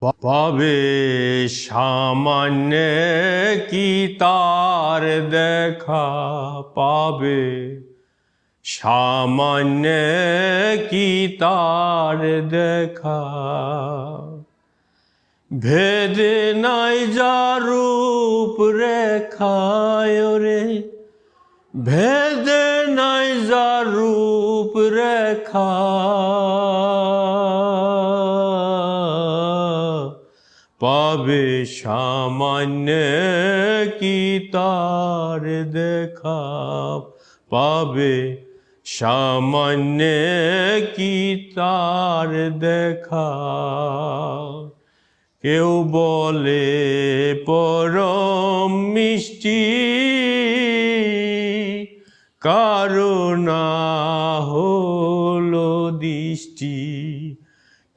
পাবে সামান্য কি তার দেখা পাবে সামান্য কি তার দেখা ভেদে নাই যা রূপ রেখায় রে ভেদে নাই যা রূপ রেখা পাবে সামান্য কি তার দেখা পাবে সামান্য কি তার দেখা কেউ বলে পরম মিষ্টি কারো না হলো দৃষ্টি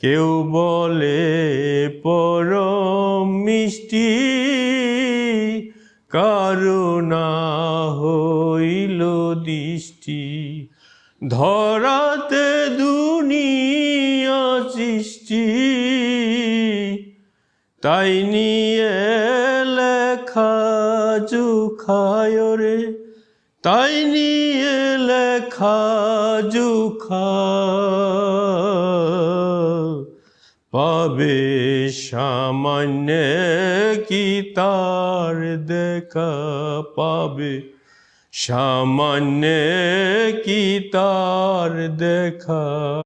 কেউ বলে পরম মিষ্টি কারো না হইল দৃষ্টি ধরাতে দুনিয়া সৃষ্টি তাই নিয়ে লেখা জুখায় রে তাই নিয়ে লেখা জুখা পাবে সামান্য কি তার দেখা পাবে সামান্য কি তার দেখা